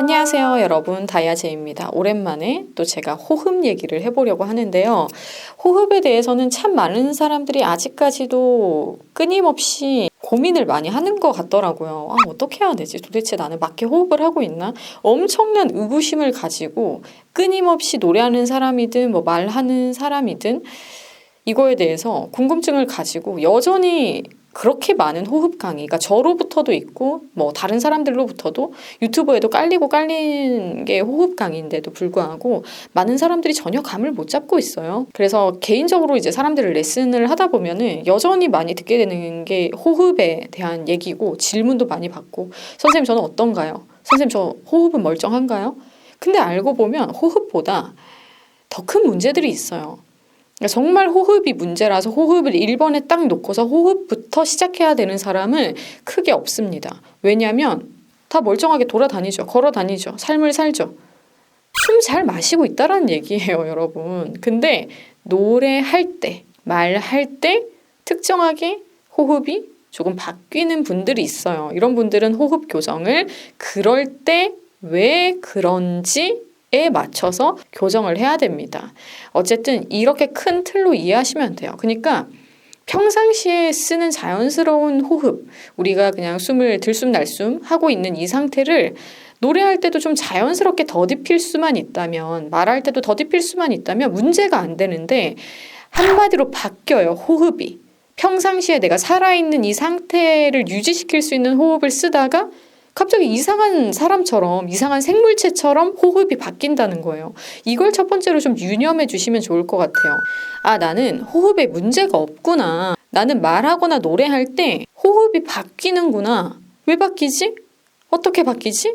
안녕하세요 여러분, 다이아제입니다. 오랜만에 또 제가 호흡 얘기를 해보려고 하는데요. 호흡에 대해서는 참 많은 사람들이 아직까지도 끊임없이 고민을 많이 하는 것 같더라고요. 어떻게 해야 되지? 도대체 나는 맞게 호흡을 하고 있나? 엄청난 의구심을 가지고 끊임없이 노래하는 사람이든 뭐 말하는 사람이든 이거에 대해서 궁금증을 가지고 여전히 그렇게 많은 호흡 강의가 저로부터도 있고 뭐 다른 사람들로부터도 유튜브에도 깔리고 깔린 게 호흡 강의인데도 불구하고 많은 사람들이 전혀 감을 못 잡고 있어요. 그래서 개인적으로 이제 사람들을 레슨을 하다 보면은 여전히 많이 듣게 되는 게 호흡에 대한 얘기고 질문도 많이 받고 선생님 저는 어떤가요? 선생님 저 호흡은 멀쩡한가요? 근데 알고 보면 호흡보다 더 큰 문제들이 있어요. 정말 호흡이 문제라서 호흡을 1번에 딱 놓고서 호흡부터 시작해야 되는 사람은 크게 없습니다. 왜냐하면 다 멀쩡하게 돌아다니죠. 걸어다니죠. 삶을 살죠. 숨 잘 마시고 있다라는 얘기예요, 여러분. 근데 노래할 때, 말할 때 특정하게 호흡이 조금 바뀌는 분들이 있어요. 이런 분들은 호흡 교정을 그럴 때 왜 그런지 에 맞춰서 교정을 해야 됩니다. 어쨌든 이렇게 큰 틀로 이해하시면 돼요. 그러니까 평상시에 쓰는 자연스러운 호흡, 우리가 그냥 숨을 들숨 날숨 하고 있는 이 상태를 노래할 때도 좀 자연스럽게 더딥힐 수만 있다면, 말할 때도 더딥힐 수만 있다면 문제가 안 되는데 한마디로 바뀌어요, 호흡이. 평상시에 내가 살아있는 이 상태를 유지시킬 수 있는 호흡을 쓰다가 갑자기 이상한 사람처럼, 이상한 생물체처럼 호흡이 바뀐다는 거예요. 이걸 첫 번째로 좀 유념해 주시면 좋을 것 같아요. 나는 호흡에 문제가 없구나. 나는 말하거나 노래할 때 호흡이 바뀌는구나. 왜 바뀌지? 어떻게 바뀌지?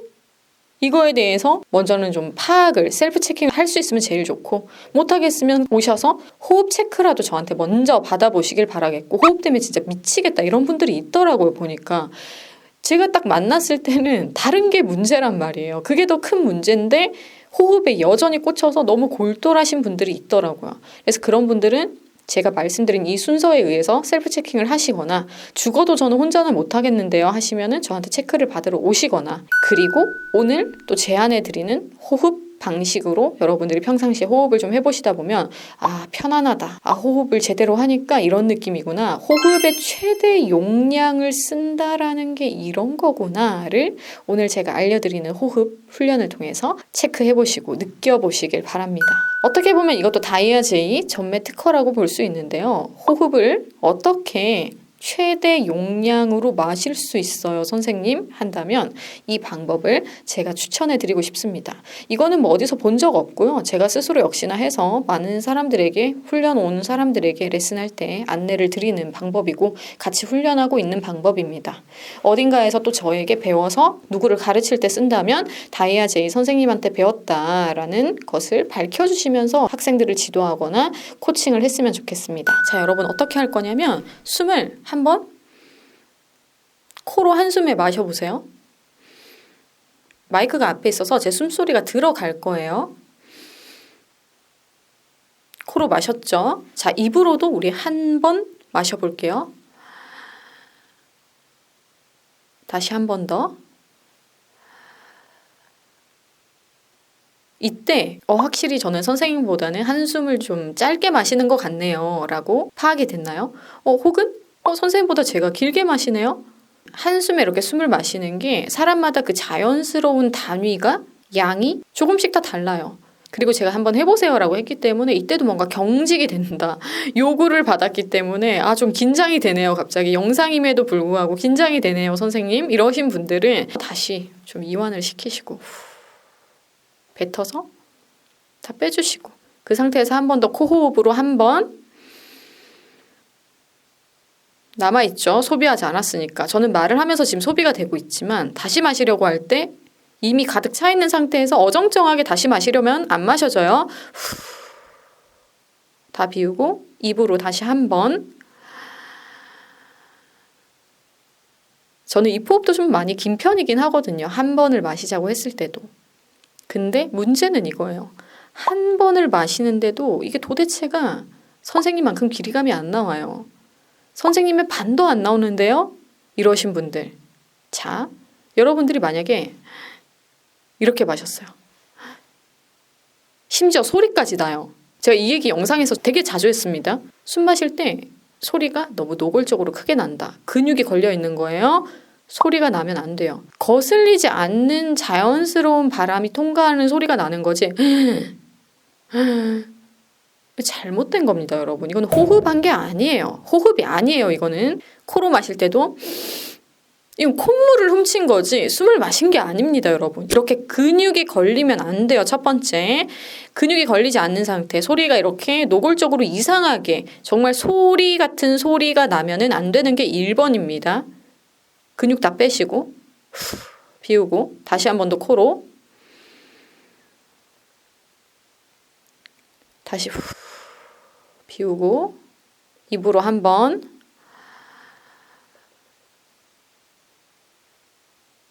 이거에 대해서 먼저는 좀 파악을, 셀프 체킹을 할 수 있으면 제일 좋고, 못하겠으면 오셔서 호흡 체크라도 저한테 먼저 받아보시길 바라겠고, 호흡 때문에 진짜 미치겠다 이런 분들이 있더라고요, 보니까. 제가 딱 만났을 때는 다른 게 문제란 말이에요. 그게 더 큰 문제인데 호흡에 여전히 꽂혀서 너무 골똘하신 분들이 있더라고요. 그래서 그런 분들은 제가 말씀드린 이 순서에 의해서 셀프 체킹을 하시거나 죽어도 저는 혼자는 못하겠는데요 하시면은 저한테 체크를 받으러 오시거나, 그리고 오늘 또 제안해 드리는 호흡 방식으로 여러분들이 평상시에 호흡을 좀 해보시다 보면 편안하다. 호흡을 제대로 하니까 이런 느낌이구나. 호흡의 최대 용량을 쓴다라는 게 이런 거구나를 오늘 제가 알려드리는 호흡 훈련을 통해서 체크해보시고 느껴보시길 바랍니다. 어떻게 보면 이것도 다이아제이 전매 특허라고 볼 수 있는데요. 호흡을 어떻게 최대 용량으로 마실 수 있어요, 선생님? 한다면 이 방법을 제가 추천해드리고 싶습니다. 이거는 뭐 어디서 본 적 없고요. 제가 스스로 역시나 해서 많은 사람들에게, 훈련 온 사람들에게 레슨할 때 안내를 드리는 방법이고 같이 훈련하고 있는 방법입니다. 어딘가에서 또 저에게 배워서 누구를 가르칠 때 쓴다면 다이아제이 선생님한테 배웠다라는 것을 밝혀주시면서 학생들을 지도하거나 코칭을 했으면 좋겠습니다. 자, 여러분 어떻게 할 거냐면 숨을 한번 코로 한숨에 마셔보세요. 마이크가 앞에 있어서 제 숨소리가 들어갈 거예요. 코로 마셨죠? 자, 입으로도 우리 한 번 마셔볼게요. 다시 한 번 더. 이때 확실히 저는 선생님보다는 한숨을 좀 짧게 마시는 것 같네요 라고 파악이 됐나요? 혹은 선생님보다 제가 길게 마시네요? 한숨에 이렇게 숨을 마시는 게 사람마다 그 자연스러운 단위가, 양이 조금씩 다 달라요. 그리고 제가 한번 해보세요라고 했기 때문에 이때도 뭔가 경직이 된다. 요구를 받았기 때문에 좀 긴장이 되네요. 갑자기 영상임에도 불구하고 긴장이 되네요, 선생님. 이러신 분들은 다시 좀 이완을 시키시고 뱉어서 다 빼주시고 그 상태에서 한 번 더 코호흡으로 한 번 남아있죠. 소비하지 않았으니까. 저는 말을 하면서 지금 소비가 되고 있지만 다시 마시려고 할 때 이미 가득 차 있는 상태에서 어정쩡하게 다시 마시려면 안 마셔져요. 다 비우고 입으로 다시 한 번. 저는 입호흡도 좀 많이 긴 편이긴 하거든요. 한 번을 마시자고 했을 때도. 근데 문제는 이거예요. 한 번을 마시는데도 이게 도대체가 선생님만큼 길이감이 안 나와요. 선생님의 반도 안 나오는데요? 이러신 분들. 자, 여러분들이 만약에 이렇게 마셨어요. 심지어 소리까지 나요. 제가 이 얘기 영상에서 되게 자주 했습니다. 숨 마실 때 소리가 너무 노골적으로 크게 난다. 근육이 걸려 있는 거예요. 소리가 나면 안 돼요. 거슬리지 않는 자연스러운 바람이 통과하는 소리가 나는 거지. 잘못된 겁니다, 여러분. 이건 호흡한 게 아니에요. 호흡이 아니에요, 이거는. 코로 마실 때도 이건 콧물을 훔친 거지 숨을 마신 게 아닙니다, 여러분. 이렇게 근육이 걸리면 안 돼요. 첫 번째, 근육이 걸리지 않는 상태, 소리가 이렇게 노골적으로 이상하게 정말 소리 같은 소리가 나면은 안 되는 게 1번입니다. 근육 다 빼시고 후, 비우고 다시 한 번 더 코로 다시 후, 비우고 입으로 한 번.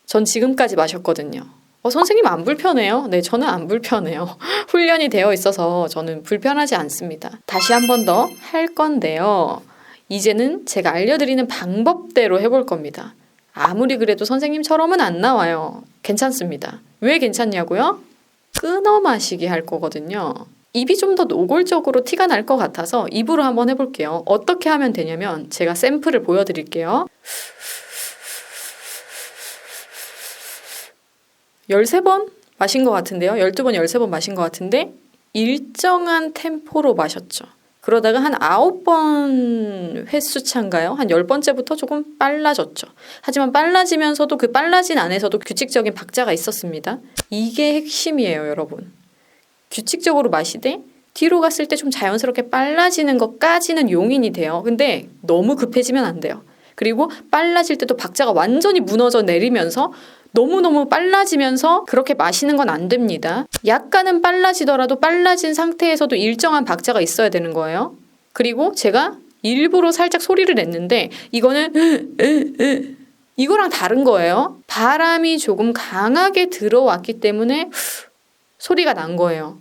전 지금까지 마셨거든요. 선생님 안 불편해요? 네, 저는 안 불편해요. 훈련이 되어 있어서 저는 불편하지 않습니다. 다시 한 번 더 할 건데요. 이제는 제가 알려드리는 방법대로 해볼 겁니다. 아무리 그래도 선생님처럼은 안 나와요. 괜찮습니다. 왜 괜찮냐고요? 끊어 마시기 할 거거든요. 입이 좀 더 노골적으로 티가 날 것 같아서 입으로 한번 해볼게요. 어떻게 하면 되냐면 제가 샘플을 보여드릴게요. 13번 마신 것 같은데요. 12번, 13번 마신 것 같은데 일정한 템포로 마셨죠. 그러다가 한 9번 횟수차인가요? 한 10번째부터 조금 빨라졌죠. 하지만 빨라지면서도 그 빨라진 안에서도 규칙적인 박자가 있었습니다. 이게 핵심이에요, 여러분. 규칙적으로 마시되 뒤로 갔을 때 좀 자연스럽게 빨라지는 것까지는 용인이 돼요. 근데 너무 급해지면 안 돼요. 그리고 빨라질 때도 박자가 완전히 무너져 내리면서 너무너무 빨라지면서 그렇게 마시는 건 안 됩니다. 약간은 빨라지더라도 빨라진 상태에서도 일정한 박자가 있어야 되는 거예요. 그리고 제가 일부러 살짝 소리를 냈는데 이거는 이거랑 다른 거예요. 바람이 조금 강하게 들어왔기 때문에 소리가 난 거예요.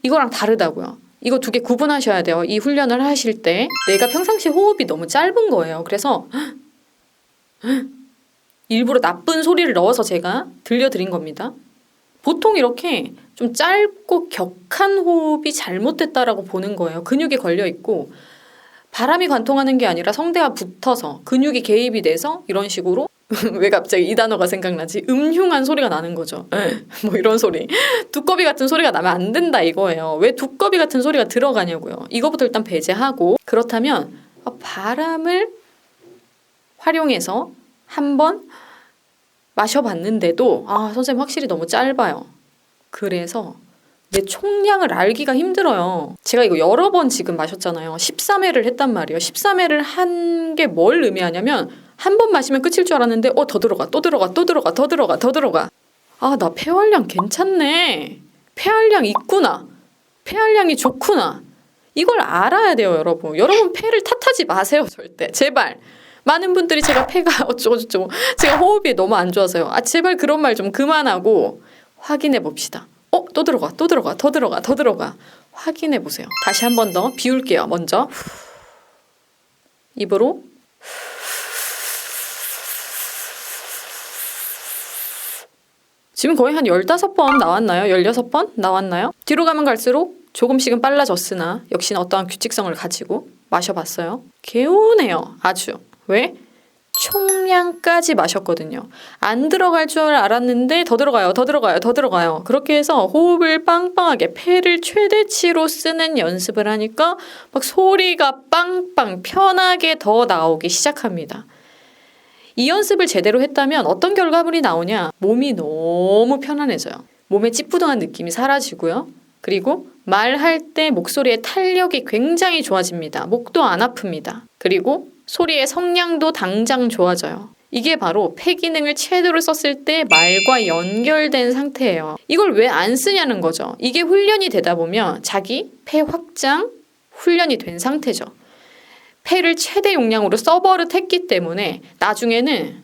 이거랑 다르다고요. 이거 두 개 구분하셔야 돼요. 이 훈련을 하실 때 내가 평상시 호흡이 너무 짧은 거예요. 그래서 일부러 나쁜 소리를 넣어서 제가 들려드린 겁니다. 보통 이렇게 좀 짧고 격한 호흡이 잘못됐다라고 보는 거예요. 근육이 걸려 있고 바람이 관통하는 게 아니라 성대가 붙어서 근육이 개입이 돼서 이런 식으로 왜 갑자기 이 단어가 생각나지? 음흉한 소리가 나는 거죠. 뭐 이런 소리. 두꺼비 같은 소리가 나면 안 된다 이거예요. 왜 두꺼비 같은 소리가 들어가냐고요. 이거부터 일단 배제하고 그렇다면 바람을 활용해서 한번 마셔봤는데도 선생님 확실히 너무 짧아요. 그래서 내 총량을 알기가 힘들어요. 제가 이거 여러 번 지금 마셨잖아요. 13회를 했단 말이에요. 13회를 한 게 뭘 의미하냐면 한 번 마시면 끝일 줄 알았는데 더 들어가, 또 들어가, 또 들어가, 더 들어가, 더 들어가. 나 폐활량 괜찮네. 폐활량 있구나. 폐활량이 좋구나. 이걸 알아야 돼요, 여러분. 여러분 폐를 탓하지 마세요, 절대. 제발. 많은 분들이 제가 폐가 어쩌고저쩌고 제가 호흡이 너무 안 좋아서요. 제발 그런 말 좀 그만하고 확인해 봅시다. 또 들어가, 또 들어가, 더 들어가, 더 들어가. 확인해 보세요. 다시 한 번 더 비울게요. 먼저 입으로 지금 거의 한 15번 나왔나요? 16번 나왔나요? 뒤로 가면 갈수록 조금씩은 빨라졌으나 역시나 어떠한 규칙성을 가지고 마셔봤어요. 개운해요. 아주. 왜? 총량까지 마셨거든요. 안 들어갈 줄 알았는데 더 들어가요. 더 들어가요. 더 들어가요. 그렇게 해서 호흡을 빵빵하게 폐를 최대치로 쓰는 연습을 하니까 막 소리가 빵빵 편하게 더 나오기 시작합니다. 이 연습을 제대로 했다면 어떤 결과물이 나오냐? 몸이 너무 편안해져요. 몸에 찌뿌둥한 느낌이 사라지고요. 그리고 말할 때 목소리의 탄력이 굉장히 좋아집니다. 목도 안 아픕니다. 그리고 소리의 성량도 당장 좋아져요. 이게 바로 폐 기능을 최대로 썼을 때 말과 연결된 상태예요. 이걸 왜 안 쓰냐는 거죠. 이게 훈련이 되다 보면 자기 폐 확장 훈련이 된 상태죠. 폐를 최대 용량으로 써버릇했기 때문에 나중에는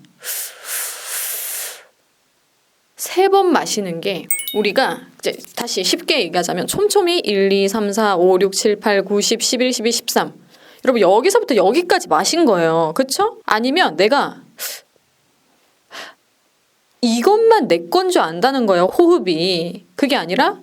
3번 마시는 게 우리가 이제 다시 쉽게 얘기하자면 촘촘히 1, 2, 3, 4, 5, 6, 7, 8, 9, 10, 11, 12, 13 여러분 여기서부터 여기까지 마신 거예요. 그쵸? 아니면 내가 이것만 내 건 줄 안다는 거예요, 호흡이. 그게 아니라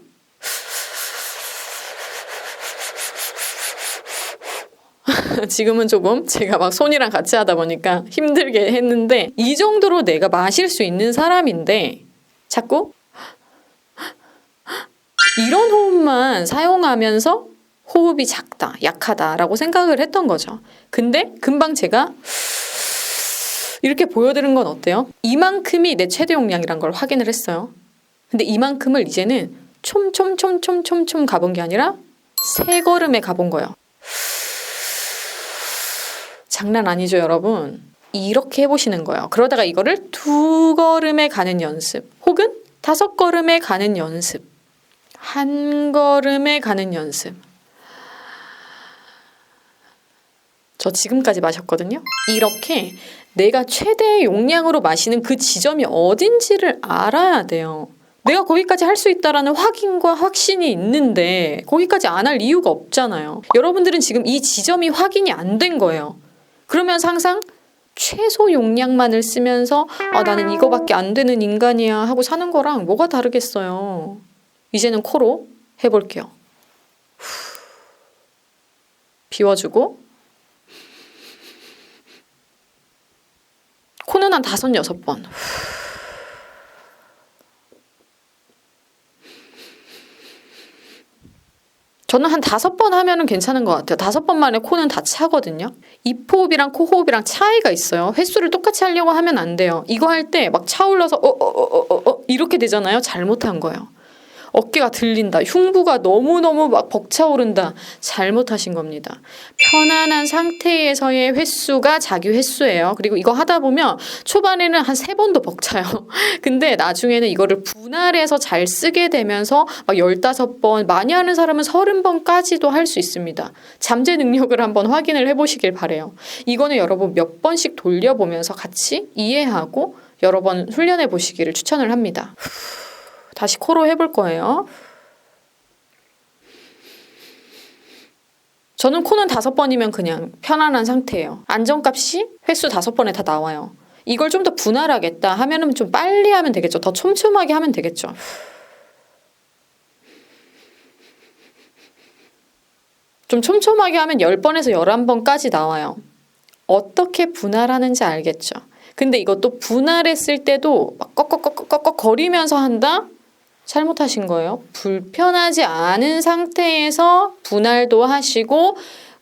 지금은 조금 제가 막 손이랑 같이 하다 보니까 힘들게 했는데 이 정도로 내가 마실 수 있는 사람인데 자꾸 이런 호흡만 사용하면서 호흡이 작다, 약하다라고 생각을 했던 거죠. 근데 금방 제가 이렇게 보여드린 건 어때요? 이만큼이 내 최대 용량이란 걸 확인을 했어요. 근데 이만큼을 이제는 촘촘촘촘촘촘 가본 게 아니라 3걸음에 가본 거예요. 장난 아니죠, 여러분? 이렇게 해보시는 거예요. 그러다가 이거를 2걸음에 가는 연습, 혹은 5걸음에 가는 연습, 1걸음에 가는 연습. 저 지금까지 마셨거든요. 이렇게 내가 최대 용량으로 마시는 그 지점이 어딘지를 알아야 돼요. 내가 거기까지 할 수 있다라는 확인과 확신이 있는데 거기까지 안 할 이유가 없잖아요. 여러분들은 지금 이 지점이 확인이 안 된 거예요. 그러면서 항상 최소 용량만을 쓰면서 나는 이거밖에 안 되는 인간이야 하고 사는 거랑 뭐가 다르겠어요. 이제는 코로 해볼게요. 비워주고 코는 한 5, 6번. 저는 한 5번 하면은 괜찮은 것 같아요. 5번 만에 코는 다 차거든요. 입호흡이랑 코호흡이랑 차이가 있어요. 횟수를 똑같이 하려고 하면 안 돼요. 이거 할 때 막 차올라서 이렇게 되잖아요. 잘못한 거예요. 어깨가 들린다. 흉부가 너무너무 막 벅차오른다. 잘못하신 겁니다. 편안한 상태에서의 횟수가 자기 횟수예요. 그리고 이거 하다 보면 초반에는 한 3번도 벅차요. 근데 나중에는 이거를 분할해서 잘 쓰게 되면서 막 15번, 많이 하는 사람은 30번까지도 할 수 있습니다. 잠재 능력을 한번 확인을 해보시길 바래요. 이거는 여러분 몇 번씩 돌려보면서 같이 이해하고 여러 번 훈련해 보시기를 추천을 합니다. 다시 코로 해볼 거예요. 저는 코는 5번이면 그냥 편안한 상태예요. 안정값이 횟수 5번에 다 나와요. 이걸 좀 더 분할하겠다 하면은 좀 빨리 하면 되겠죠. 더 촘촘하게 하면 되겠죠. 좀 촘촘하게 하면 10번에서 11번까지 나와요. 어떻게 분할하는지 알겠죠. 근데 이것도 분할했을 때도 막 꺽꺽꺽꺽꺽 거리면서 한다? 잘못하신 거예요. 불편하지 않은 상태에서 분할도 하시고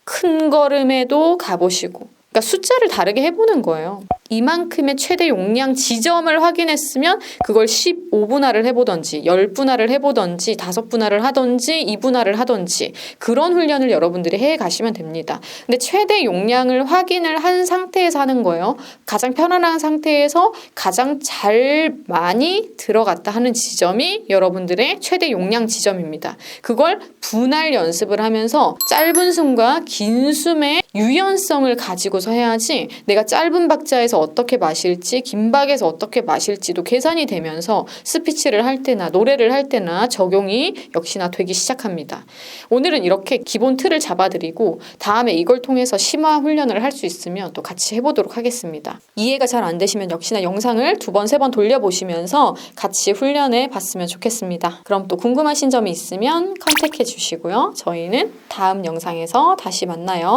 큰 걸음에도 가보시고 그러니까 숫자를 다르게 해보는 거예요. 이만큼의 최대 용량 지점을 확인했으면 그걸 15분할을 해보던지 10분할을 해보던지 5분할을 하던지 2분할을 하던지 그런 훈련을 여러분들이 해가시면 됩니다. 근데 최대 용량을 확인을 한 상태에서 하는 거예요. 가장 편안한 상태에서 가장 잘 많이 들어갔다 하는 지점이 여러분들의 최대 용량 지점입니다. 그걸 분할 연습을 하면서 짧은 숨과 긴 숨의 유연성을 가지고서 해야지 내가 짧은 박자에서 어떻게 마실지 긴 박에서 어떻게 마실지도 계산이 되면서 스피치를 할 때나 노래를 할 때나 적용이 역시나 되기 시작합니다. 오늘은 이렇게 기본 틀을 잡아드리고 다음에 이걸 통해서 심화 훈련을 할 수 있으면 또 같이 해보도록 하겠습니다. 이해가 잘 안 되시면 역시나 영상을 2번, 3번 돌려보시면서 같이 훈련해 봤으면 좋겠습니다. 그럼 또 궁금하신 점이 있으면 컨택해 주시고요. 저희는 다음 영상에서 다시 만나요.